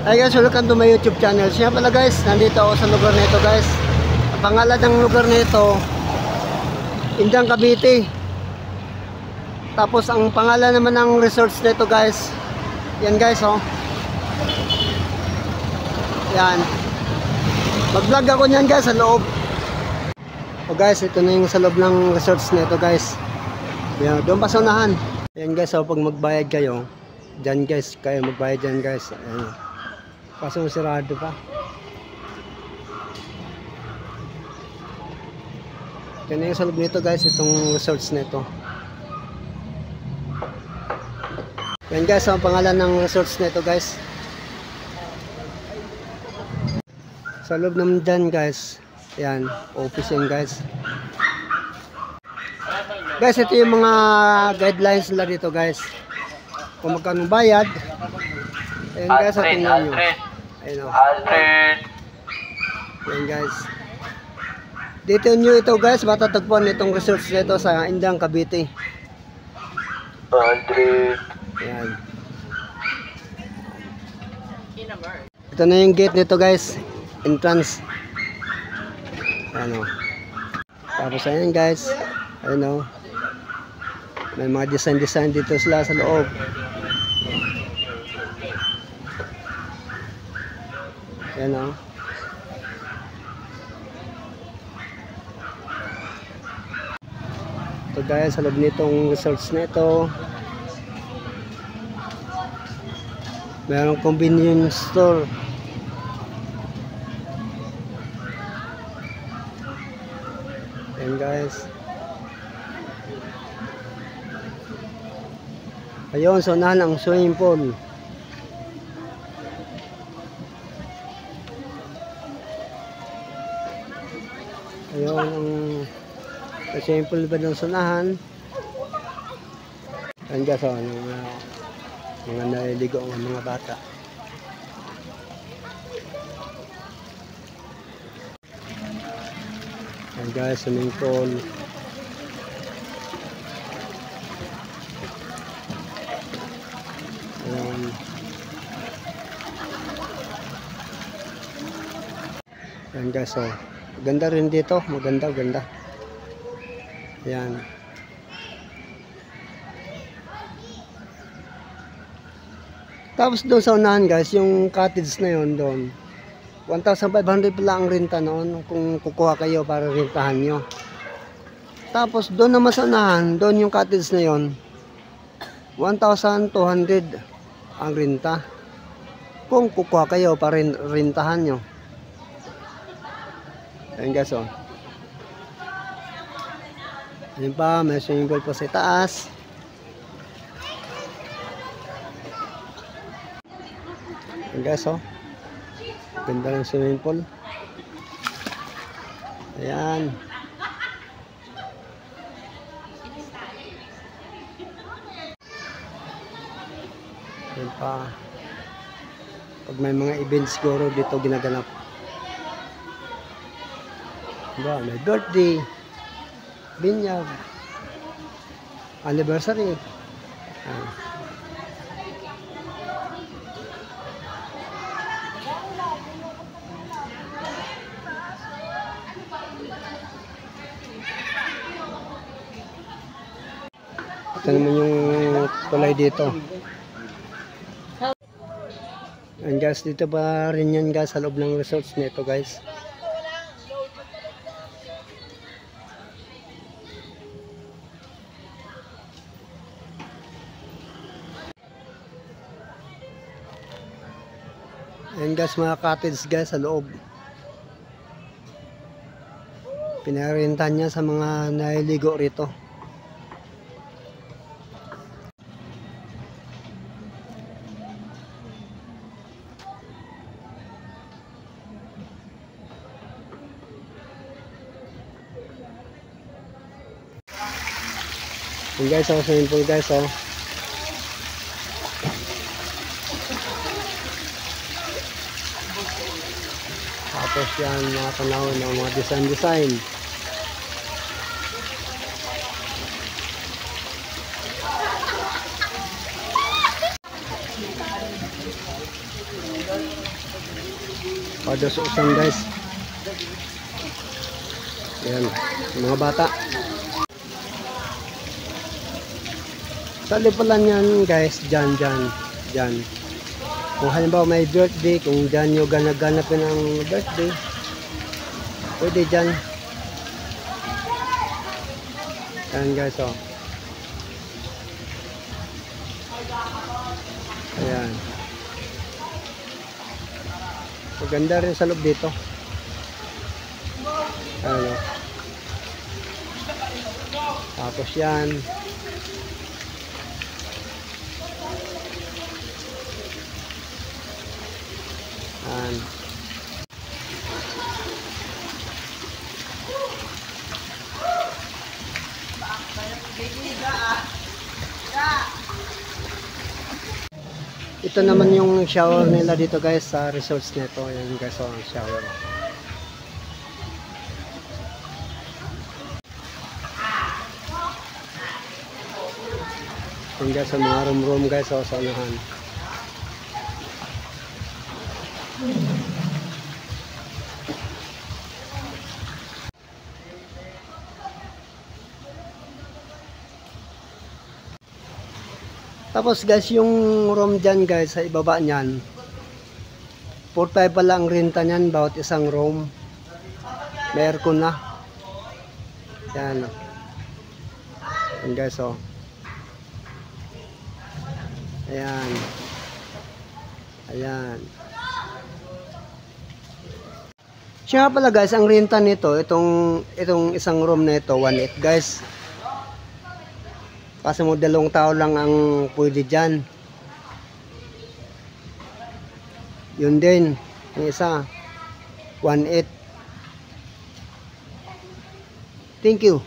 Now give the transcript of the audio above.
Hi guys, welcome to my YouTube channel. Siya pala guys, nandito ako sa lugar nito guys. Ang pangalan ng lugar nito, Indiang Cavite. Tapos ang pangalan naman ng resorts nito guys, yan guys oh. Yan. Mag-vlog ako niyan guys sa loob. O guys, ito na yung sa loob ng resorts nito guys. Yan, doon pa sa unahan. Yan guys, oh, pag magbayad kayo, dyan guys, kayo magbayad dyan guys. Ayan. Kaso sirado pa. Yan na yung sa loob nito guys, itong resorts nito. Yan guys, ang pangalan ng resorts nito guys. Sa loob naman dyan guys, yan, office yan guys. Guys, ito yung mga guidelines nila dito guys. Kung magkano bayad. Ayan guys, tingnan nyo. Ayan o. Ayan guys. Dito nyo ito guys, matatagpuan itong resorts nito sa Indiang Cavite. Ayan. Ito na yung gate nito guys. Entrance. Ayan o. Tapos ayan guys. Ayan o. May mga design dito sila sa loob. Ayan o. Ito guys, sa loob nitong resorts nito. Mayroong convenience store. Ayan guys. Ayun, so unahan ang swimming pool. Ayun ang swimming pool ba doon sa unahan. Ayan guys, so, mga naliligo ang mga bata. Ayan guys, swimming pool. Ayan guys, so ganda rin dito, maganda. Ayan. Tapos doon sa unahan guys, yung cottage na yon doon, 1,500 pala ang renta noon kung kukuha kayo para rentahan nyo. Tapos doon naman sa unahan, doon yung cottage na yon, 1,200 ang renta kung kukuha kayo para rentahan nyo. Ayan guys oh. Ayan pa, may swimming pool pa sa taas. Ayan guys oh. Ganda ng swimming pool. Ayan. Ayan pa. Pag may mga events siguro dito ginaganap. Diba, may birthday, binyag, anniversary. Ito naman yung tulay dito. And guys, dito pa rin yan guys sa loob ng resorts nito guys. Ayan guys, mga cottage guys sa loob. Pinarintan niya sa mga naliligo rito. Ayan guys, oh, swimming pool guys oh. Tapos yan mga panahon ng mga design. Pados-usan guys. Ayan, mga bata. Sa lipalan yan guys, dyan. Kung halimbawa may birthday, kung dyan nyo ganapin ang birthday, pwede dyan. Ayan guys, oh. Ayan. Maganda rin sa loob dito. Ayan, oh. Tapos yan. Ayan. Ito naman yung shower nila dito guys sa resorts nito. Ayan guys, oh, shower. Ayan guys, sa mga room guys, oh, sa unahan. Tapos guys, yung room dyan guys, sa ibaba nyan, 4-5 pa lang renta nyan, bawat isang room. May aircon na. Yan. Yan guys, oh. Ayan. Ayan. Siya pala guys, ang renta nito, itong isang room na ito, 1.8 guys. Kasi mo 2 tao lang ang pwede dyan. Yun din. Yung isa. 1.8. Thank you.